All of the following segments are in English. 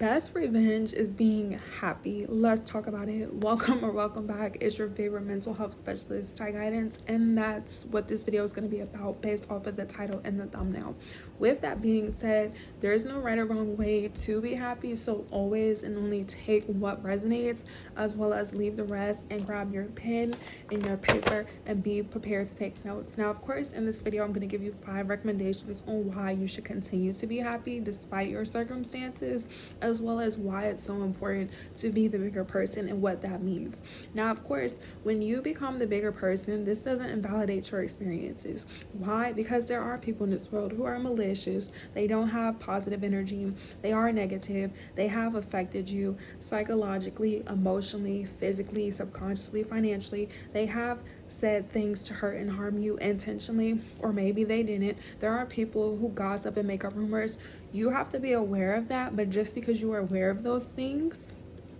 best revenge is being happy. Let's talk about it. Welcome or welcome back. It's your favorite mental health specialist, Ty Guidance, and that's what this video is going to be about based off of the title and the thumbnail. With that being said, there's no right or wrong way to be happy, so always and only take what resonates as well as leave the rest, and grab your pen and your paper and be prepared to take notes. Now, of course, in this video, I'm going to give you 5 recommendations on why you should continue to be happy despite your circumstances, as well as why it's so important to be the bigger person and what that means. Now, of course, when you become the bigger person, this doesn't invalidate your experiences. Why? Because there are people in this world who are malicious. They don't have positive energy. They are negative. They have affected you psychologically, emotionally, physically, subconsciously, financially. They have said things to hurt and harm you intentionally, or maybe they didn't. There are people who gossip and make up rumors. You have to be aware of that, but just because you are aware of those things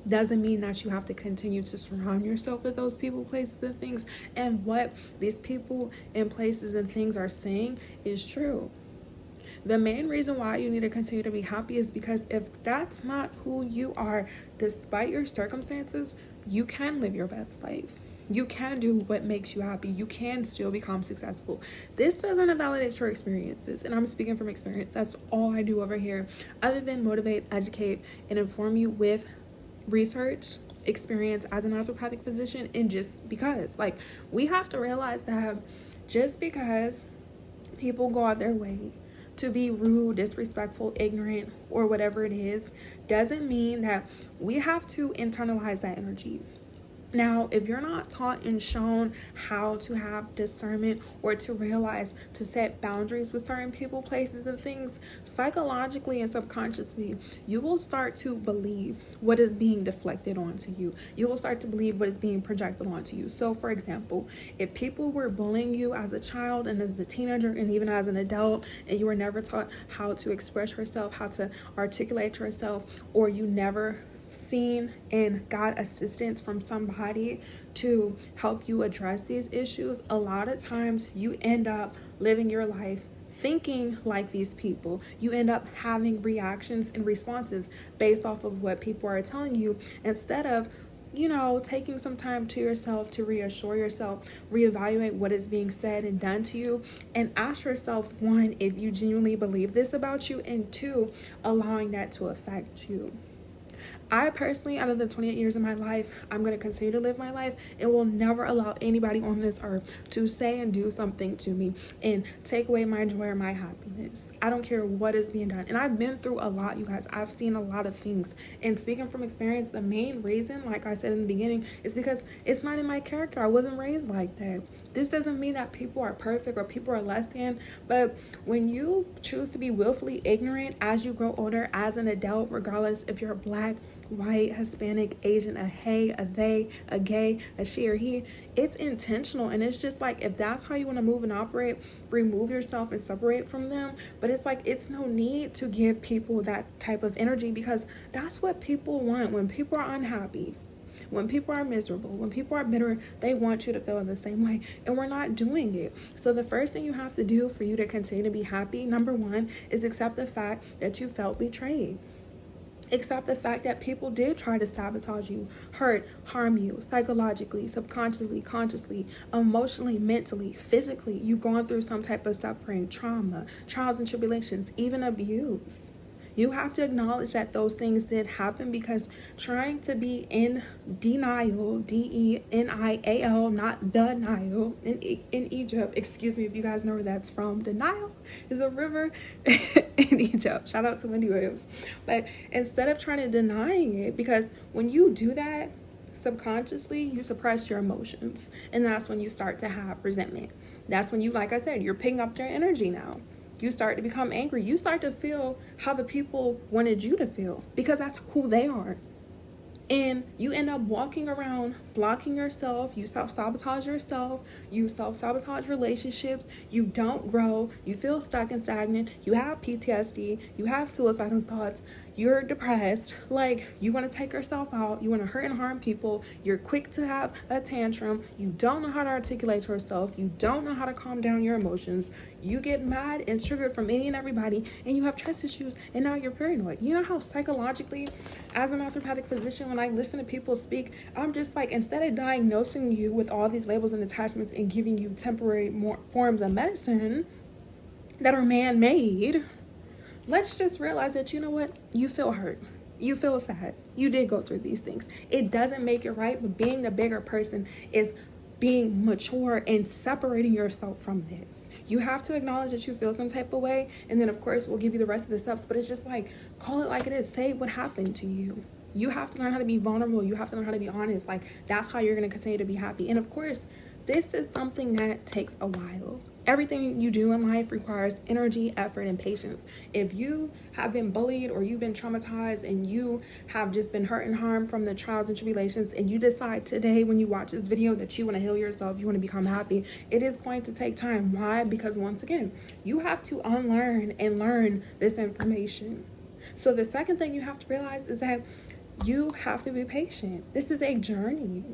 doesn't mean that you have to continue to surround yourself with those people, places, and things. And what these people and places and things are saying is true. The main reason why you need to continue to be happy is because if that's not who you are, despite your circumstances, you can live your best life. You can do what makes you happy. You can still become successful. This doesn't invalidate your experiences, and I'm speaking from experience. That's all I do over here, other than motivate, educate, and inform you with research, experience as an orthopedic physician, and just because. Like, we have to realize that just because people go out their way to be rude, disrespectful, ignorant, or whatever it is, doesn't mean that we have to internalize that energy. Now, if you're not taught and shown how to have discernment or to realize to set boundaries with certain people, places, and things, psychologically and subconsciously, you will start to believe what is being deflected onto you. You will start to believe what is being projected onto you. So, for example, if people were bullying you as a child and as a teenager and even as an adult, and you were never taught how to express yourself, how to articulate yourself, or you never seen and got assistance from somebody to help you address these issues, a lot of times you end up living your life thinking like these people. You end up having reactions and responses based off of what people are telling you, instead of taking some time to yourself to reassure yourself, reevaluate what is being said and done to you, and ask yourself, 1, if you genuinely believe this about you, and 2, allowing that to affect you. I personally, out of the 28 years of my life, I'm going to continue to live my life and will never allow anybody on this earth to say and do something to me and take away my joy or my happiness. I don't care what is being done. And I've been through a lot, you guys. I've seen a lot of things. And speaking from experience, the main reason, like I said in the beginning, is because it's not in my character. I wasn't raised like that. This doesn't mean that people are perfect or people are less than, but when you choose to be willfully ignorant as you grow older, as an adult, regardless if you're black, white, Hispanic, Asian, a he, a they, a gay, a she, or he, it's intentional. And it's just like, if that's how you want to move and operate, remove yourself and separate from them. But it's like, it's no need to give people that type of energy, because that's what people want. When people are unhappy, when people are miserable, when people are bitter, they want you to feel the same way, and we're not doing it. So the first thing you have to do for you to continue to be happy, number 1, is accept the fact that you felt betrayed. Accept the fact that people did try to sabotage you, hurt, harm you, psychologically, subconsciously, consciously, emotionally, mentally, physically. You've gone through some type of suffering, trauma, trials and tribulations, even abuse. You have to acknowledge that those things did happen, because trying to be in denial, denial, not denial, in Egypt, excuse me if you guys know where that's from. The Nile is a river in Egypt. Shout out to Wendy Williams. But instead of trying to denying it, because when you do that, subconsciously, you suppress your emotions. And that's when you start to have resentment. That's when you, like I said, you're picking up their energy now. You start to become angry. You start to feel how the people wanted you to feel, because that's who they are. And you end up walking around blocking yourself. You self-sabotage yourself. You self-sabotage relationships. You don't grow. You feel stuck and stagnant. You have PTSD. You have suicidal thoughts. you're depressed, like you want to take yourself out, you want to hurt and harm people, you're quick to have a tantrum, you don't know how to articulate yourself, you don't know how to calm down your emotions, you get mad and triggered from any and everybody, and you have trust issues, and now you're paranoid. You know how psychologically, as a naturopathic physician, when I listen to people speak, I'm just like, instead of diagnosing you with all these labels and attachments and giving you temporary more forms of medicine that are man-made, let's just realize that, you know what, you feel hurt, you feel sad, you did go through these things. It doesn't make it right, but being the bigger person is being mature and separating yourself from this. You have to acknowledge that you feel some type of way, and then of course we'll give you the rest of the steps, but it's just like, call it like it is. Say what happened to you. You have to learn how to be vulnerable. You have to learn how to be honest. Like, that's how you're going to continue to be happy. And of course, this is something that takes a while. Everything you do in life requires energy, effort, and patience. If you have been bullied or you've been traumatized and you have just been hurt and harmed from the trials and tribulations, and you decide today when you watch this video that you want to heal yourself, you want to become happy, it is going to take time. Why? Because once again, you have to unlearn and learn this information. So the second thing you have to realize is that you have to be patient. This is a journey.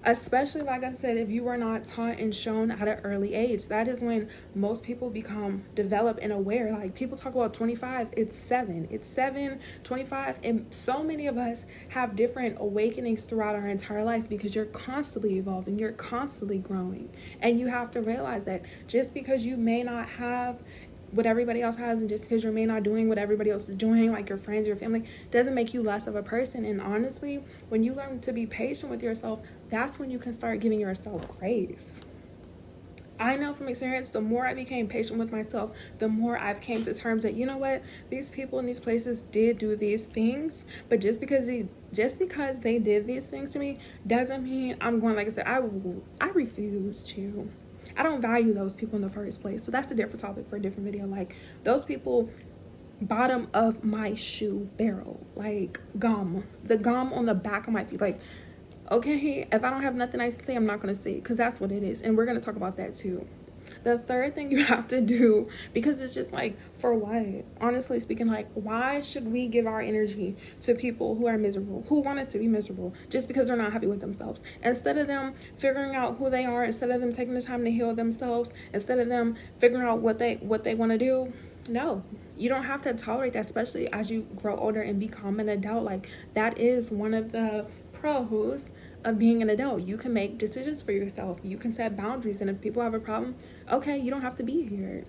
Especially, like I said, if you were not taught and shown at an early age. That is when most people become developed and aware. Like, people talk about 25, it's 7, 25. And so many of us have different awakenings throughout our entire life because you're constantly evolving, you're constantly growing. And you have to realize that just because you may not have what everybody else has, and just because you may not doing what everybody else is doing, like your friends, your family, doesn't make you less of a person. And honestly, when you learn to be patient with yourself, that's when you can start giving yourself grace. I know from experience, the more I became patient with myself, the more I've came to terms that, you know what, these people in these places did do these things, but just because they did these things to me doesn't mean I'm going, like I said, I refuse to. I don't value those people in the first place, but that's a different topic for a different video. Like, those people, bottom of my shoe barrel, like the gum on the back of my feet. Like, okay, if I don't have nothing nice to say, I'm not going to say it, because that's what it is. And we're going to talk about that too. The third thing you have to do, because it's just like, for what? Honestly speaking, like, why should we give our energy to people who are miserable, who want us to be miserable, just because they're not happy with themselves? Instead of them figuring out who they are, instead of them taking the time to heal themselves, instead of them figuring out what they want to do, no, you don't have to tolerate that, especially as you grow older and become an adult. Like, that is one of the pros of being an adult. You can make decisions for yourself. You can set boundaries. And if people have a problem, okay, you don't have to be here.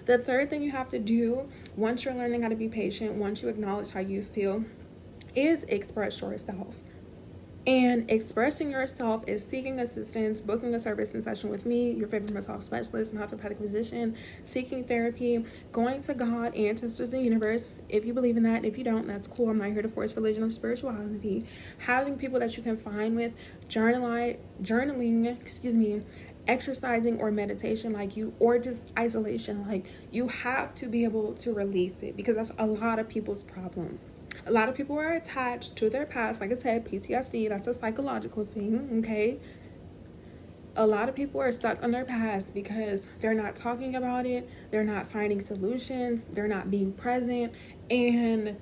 The third thing you have to do, once you're learning how to be patient, once you acknowledge how you feel, is express yourself. And expressing yourself is seeking assistance, booking a service and session with me, your favorite mental health specialist, naturopathic physician, seeking therapy, going to God, ancestors, and universe, if you believe in that. If you don't, that's cool. I'm not here to force religion or spirituality. Having people that you can find with, journaling, exercising or meditation, or just isolation. Like, you have to be able to release it, because that's a lot of people's problem. A lot of people are attached to their past. Like I said, PTSD, that's a psychological thing, okay? A lot of people are stuck on their past because they're not talking about it, they're not finding solutions, they're not being present, and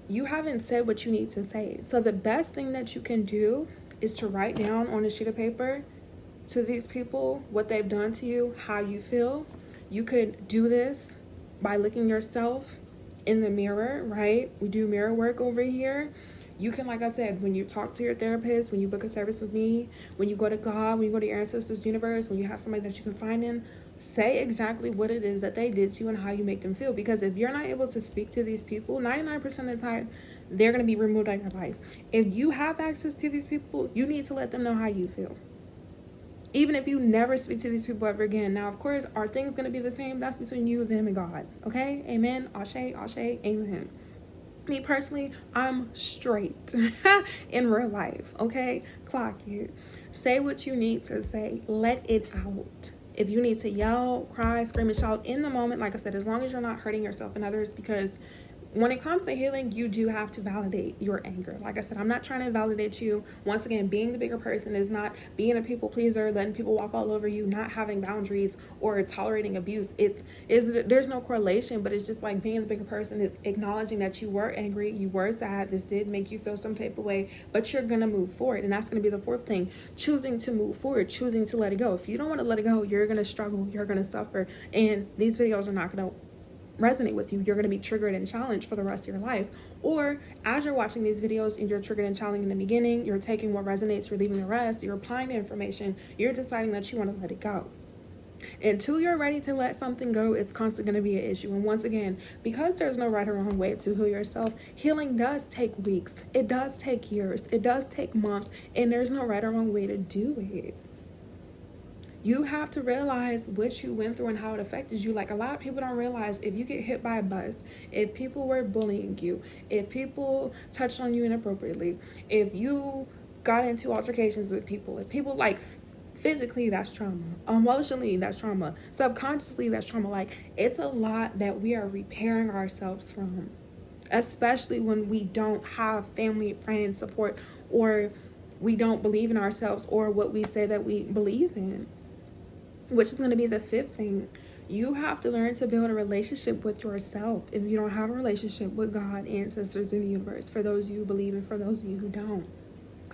you haven't said what you need to say. So the best thing that you can do is to write down on a sheet of paper to these people what they've done to you, how you feel. You could do this by looking yourself in the mirror, right? We do mirror work over here. You can, like I said, when you talk to your therapist, when you book a service with me, when you go to God, when you go to your ancestors' universe, when you have somebody that you can find in, say exactly what it is that they did to you and how you make them feel. Because if you're not able to speak to these people, 99% of the time, they're going to be removed out of your life. If you have access to these people, you need to let them know how you feel. Even if you never speak to these people ever again. Now, of course, are things going to be the same? That's between you, them, and God. Okay? Amen. Ashe, ashe, amen. Me personally, I'm straight in real life. Okay? Clock it. Say what you need to say. Let it out. If you need to yell, cry, scream, and shout in the moment, like I said, as long as you're not hurting yourself and others, because when it comes to healing, you do have to validate your anger. Like I said, I'm not trying to validate you. Once again, being the bigger person is not being a people pleaser, letting people walk all over you, not having boundaries, or tolerating abuse. There's no correlation, but it's just like being the bigger person is acknowledging that you were angry, you were sad, this did make you feel some type of way, but you're gonna move forward. And that's gonna be the fourth thing: choosing to move forward, choosing to let it go. If you don't want to let it go, you're gonna struggle, you're gonna suffer, and these videos are not gonna resonate with you. You're going to be triggered and challenged for the rest of your life. Or as you're watching these videos and you're triggered and challenged in the beginning, you're taking what resonates, you're leaving the rest, you're applying the information, you're deciding that you want to let it go. Until you're ready to let something go, it's constantly going to be an issue. And once again, because there's no right or wrong way to heal yourself, healing does take weeks, it does take years, it does take months, and there's no right or wrong way to do it. You have to realize what you went through and how it affected you. Like, a lot of people don't realize, if you get hit by a bus, if people were bullying you, if people touched on you inappropriately, if you got into altercations with people, if people, like, physically, that's trauma. Emotionally, that's trauma. Subconsciously, that's trauma. Like, it's a lot that we are repairing ourselves from, especially when we don't have family, friends, support, or we don't believe in ourselves or what we say that we believe in. Which is going to be the fifth thing. You have to learn to build a relationship with yourself. If you don't have a relationship with God, ancestors, in the universe, for those of you who believe and for those of you who don't.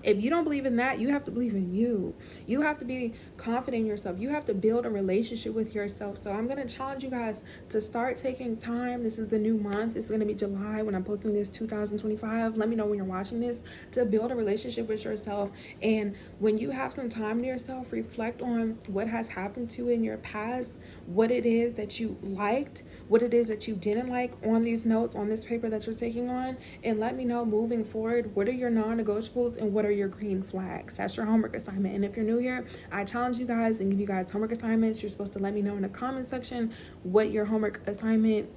If you don't believe in that, you have to believe in you. You have to be confident in yourself. You have to build a relationship with yourself. So I'm going to challenge you guys to start taking time. This is the new month. It's going to be July when I'm posting this, 2025. Let me know when you're watching this, to build a relationship with yourself. And when you have some time to yourself, reflect on what has happened to you in your past, what it is that you liked, what it is that you didn't like on these notes, on this paper that you're taking on, and let me know moving forward, what are your non-negotiables and what are your green flags. That's your homework assignment. And if you're new here, I challenge you guys and give you guys homework assignments. You're supposed to let me know in the comment section what your homework assignment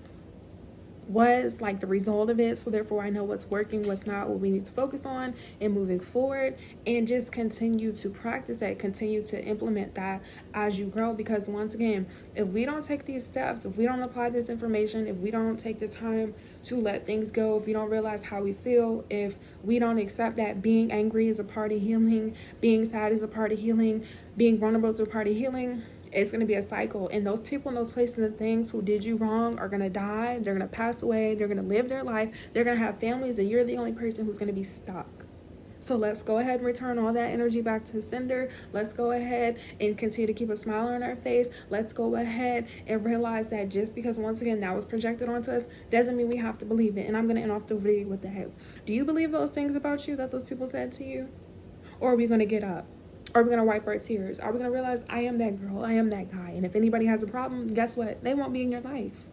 was, like the result of it, so therefore I know what's working, what's not, what we need to focus on and moving forward, and just continue to practice that, continue to implement that as you grow. Because once again, if we don't take these steps, if we don't apply this information, if we don't take the time to let things go, if we don't realize how we feel, if we don't accept that being angry is a part of healing, being sad is a part of healing, being vulnerable is a part of healing, it's going to be a cycle. And those people in those places and things who did you wrong are going to die. They're going to pass away. They're going to live their life. They're going to have families, and you're the only person who's going to be stuck. So let's go ahead and return all that energy back to the sender. Let's go ahead and continue to keep a smile on our face. Let's go ahead and realize that just because, once again, that was projected onto us doesn't mean we have to believe it. And I'm going to end off the video with that. Do you believe those things about you that those people said to you? Or are we going to get up? Are we going to wipe our tears? Are we going to realize I am that girl, I am that guy? And if anybody has a problem, guess what? They won't be in your life.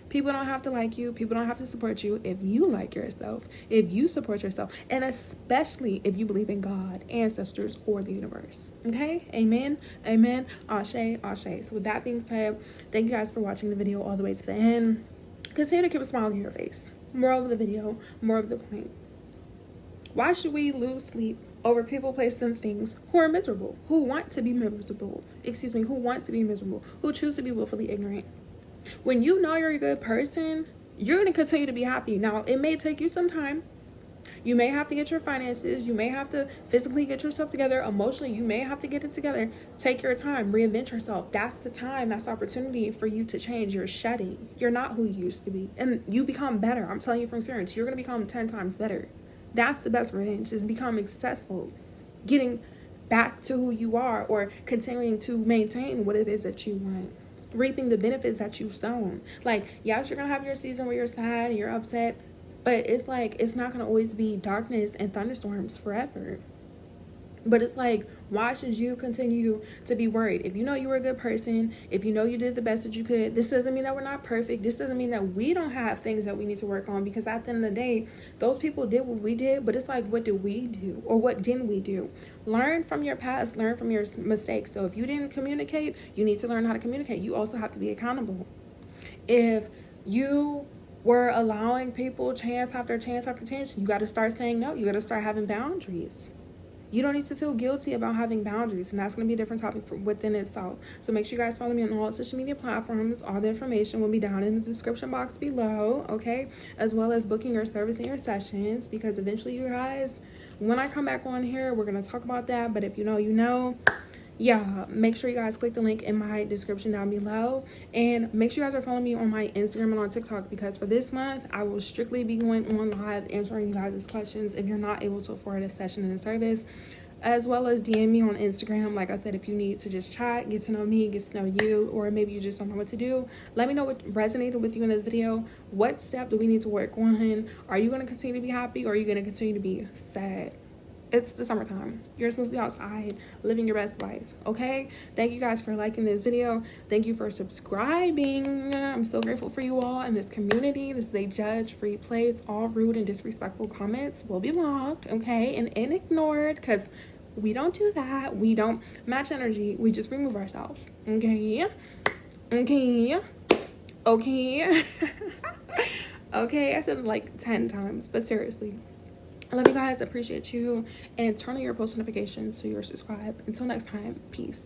People don't have to like you. People don't have to support you if you like yourself, if you support yourself, and especially if you believe in God, ancestors, or the universe. Okay? Amen. Amen. Ashe. Ashe. So with that being said, thank you guys for watching the video all the way to the end. Continue to keep a smile on your face. More of the video, more of the point. Why should we lose sleep over people, places, and things who are miserable, who want to be miserable, who choose to be willfully ignorant? When you know you're a good person, you're going to continue to be happy. Now, it may take you some time. You may have to get your finances. You may have to physically get yourself together. Emotionally, you may have to get it together. Take your time. Reinvent yourself. That's the time. That's the opportunity for you to change. You're shedding. You're not who you used to be. And you become better. I'm telling you from experience, you're going to become 10 times better. That's the best revenge, is becoming successful, getting back to who you are, or continuing to maintain what it is that you want, reaping the benefits that you've sown. Like, yes, you're going to have your season where you're sad and you're upset, but it's like, it's not going to always be darkness and thunderstorms forever. But it's like, why should you continue to be worried? If you know you were a good person, if you know you did the best that you could, this doesn't mean that we're not perfect. This doesn't mean that we don't have things that we need to work on, because at the end of the day, those people did what we did, but it's like, what did we do, or what didn't we do? Learn from your past, learn from your mistakes. So if you didn't communicate, you need to learn how to communicate. You also have to be accountable. If you were allowing people chance after chance after chance, you got to start saying no. You got to start having boundaries. You don't need to feel guilty about having boundaries, and that's going to be a different topic within itself. So make sure you guys follow me on all social media platforms. All the information will be down in the description box below, okay? As well as booking your service and your sessions, because eventually, you guys, when I come back on here, we're going to talk about that. But if you know, you know. Yeah, make sure you guys click the link in my description down below, and make sure you guys are following me on my Instagram and on TikTok, because for this month I will strictly be going on live answering you guys' questions if you're not able to afford a session and a service, as well as DM me on Instagram. Like I said, if you need to just chat, get to know me, get to know you, or maybe you just don't know what to do, let me know what resonated with you in this video. What step do we need to work on? Are you going to continue to be happy, or are you going to continue to be sad? It's the summertime. You're supposed to be outside living your best life, okay? Thank you guys for liking this video. Thank you for subscribing. I'm so grateful for you all in this community. This is a judge-free place. All rude and disrespectful comments will be blocked, okay? And ignored, because we don't do that. We don't match energy. We just remove ourselves, okay? Okay. Okay. Okay, I said it like 10 times, but seriously. I love you guys, appreciate you, and turn on your post notifications so you're subscribed. Until next time, peace.